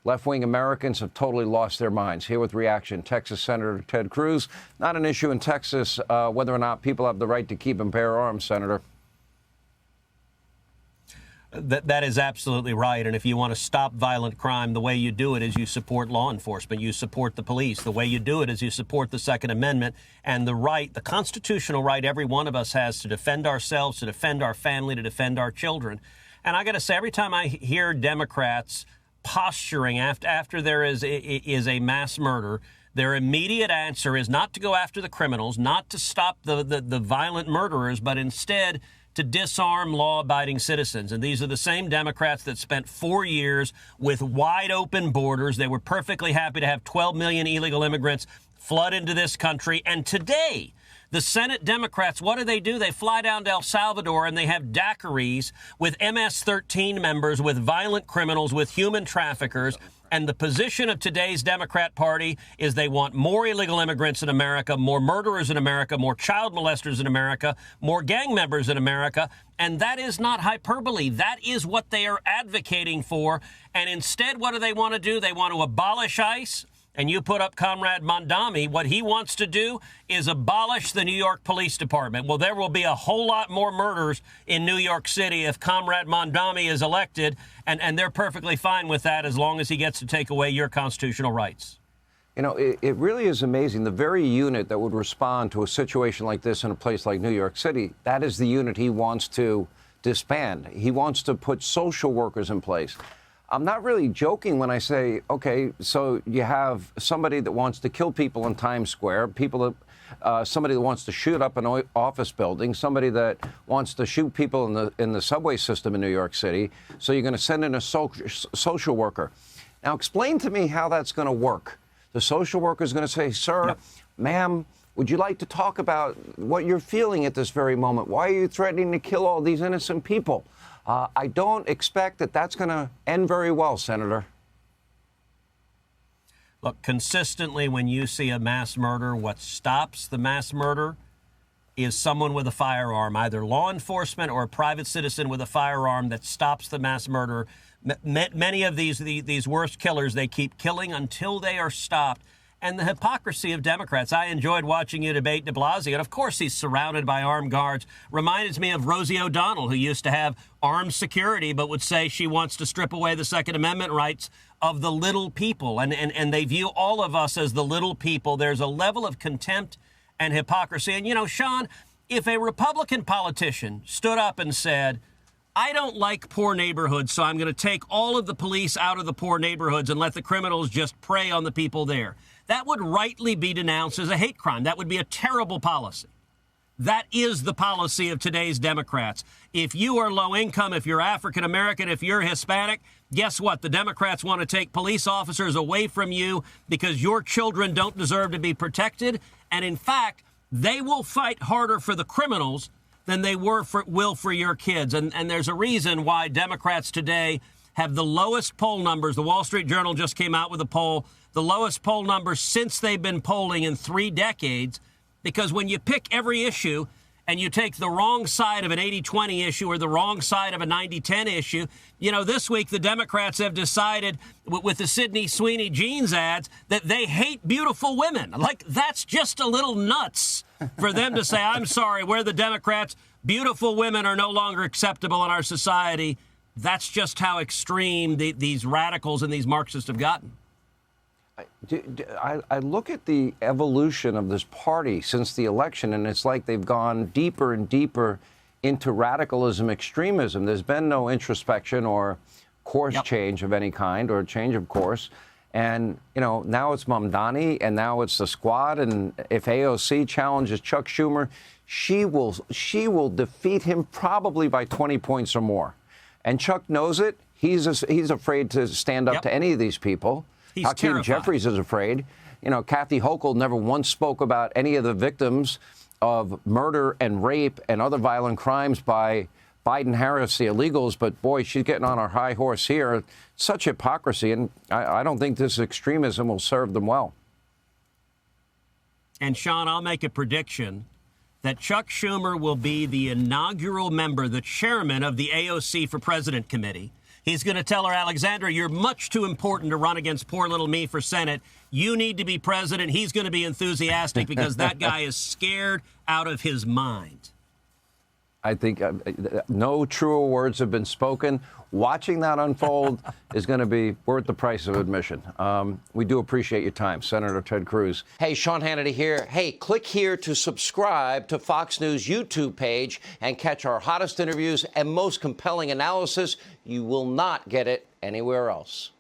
Left-wing Americans have totally lost their minds. Here with reaction, Texas Senator Ted Cruz. Not an issue in Texas whether or not people have the right to keep and bear arms, Senator. That is absolutely right. And if you want to stop violent crime, the way you do it is you support law enforcement. You support the police. The way you do it is you support the Second Amendment and the right, the constitutional right every one of us has to defend ourselves, to defend our family, to defend our children. And I got to say, every time I hear Democrats posturing after there is a mass murder, their immediate answer is not to go after the criminals, not to stop the violent murderers, but instead to disarm law-abiding citizens. And these are the same Democrats that spent 4 years with wide-open borders. They were perfectly happy to have 12 million illegal immigrants flood into this country. And today, the Senate Democrats, what do? They fly down to El Salvador and they have daiquiris with MS-13 members, with violent criminals, with human traffickers. And the position of today's Democrat Party is they want more illegal immigrants in America, more murderers in America, more child molesters in America, more gang members in America. And that is not hyperbole. That is what they are advocating for. And instead, what do they want to do? They want to abolish ICE. And you put up Comrade Mondami. What he wants to do is abolish the New York Police Department. Well, there will be a whole lot more murders in New York City if Comrade Mondami is elected, and they're perfectly fine with that as long as he gets to take away your constitutional rights. You know, it really is amazing. The very unit that would respond to a situation like this in a place like New York City, that is the unit he wants to disband. He wants to put social workers in place. I'm not really joking when I say, okay, so you have somebody that wants to kill people in Times Square, somebody that wants to shoot up an office building, somebody that wants to shoot people in the subway system in New York City. So you're going to send in a social worker. Now, explain to me how that's going to work. The social worker is going to say, sir, ma'am, would you like to talk about what you're feeling at this very moment? Why are you threatening to kill all these innocent people? I don't expect that that's going to end very well, Senator. Look, consistently when you see a mass murder, what stops the mass murder is someone with a firearm, either law enforcement or a private citizen with a firearm that stops the mass murder. Many of these worst killers, they keep killing until they are stopped. And the hypocrisy of Democrats. I enjoyed watching you debate de Blasio. And, of course, he's surrounded by armed guards. Reminds me of Rosie O'Donnell, who used to have armed security but would say she wants to strip away the Second Amendment rights of the little people. And they view all of us as the little people. There's a level of contempt and hypocrisy. And, you know, Sean, if a Republican politician stood up and said, I don't like poor neighborhoods, so I'm going to take all of the police out of the poor neighborhoods and let the criminals just prey on the people there, that would rightly be denounced as a hate crime. That would be a terrible policy. That is the policy of today's Democrats. If you are low income, if you're African American, if you're Hispanic, guess what? The Democrats want to take police officers away from you because your children don't deserve to be protected. And in fact, they will fight harder for the criminals than they will for your kids. And there's a reason why Democrats today have the lowest poll numbers. The Wall Street Journal just came out with a poll, the lowest poll numbers since they've been polling in 3 decades, because when you pick every issue and you take the wrong side of an 80-20 issue or the wrong side of a 90-10 issue, you know, this week the Democrats have decided with the Sydney Sweeney jeans ads that they hate beautiful women. Like, that's just a little nuts for them to say, I'm sorry, we're the Democrats. Beautiful women are no longer acceptable in our society. That's just how extreme these radicals and these Marxists have gotten. I look at the evolution of this party since the election, and it's like they've gone deeper and deeper into radicalism, extremism. There's been no introspection or course change of any kind or change of course. And, you know, now it's Mamdani and now it's the squad. And if AOC challenges Chuck Schumer, she will defeat him probably by 20 points or more. And Chuck knows it. He's afraid to stand up to any of these people. Hakeem Jeffries is afraid. You know, Kathy Hochul never once spoke about any of the victims of murder and rape and other violent crimes by Biden-Harris, the illegals. But, boy, she's getting on our high horse here. Such hypocrisy. And I don't think this extremism will serve them well. And, Sean, I'll make a prediction that Chuck Schumer will be the inaugural member, the chairman of the AOC for President Committee. He's going to tell her, Alexandra, you're much too important to run against poor little me for Senate. You need to be president. He's going to be enthusiastic because that guy is scared out of his mind. I think no truer words have been spoken. Watching that unfold is going to be worth the price of admission. We do appreciate your time, Senator Ted Cruz. Hey, Sean Hannity here. Hey, click here to subscribe to Fox News YouTube page and catch our hottest interviews and most compelling analysis. You will not get it anywhere else.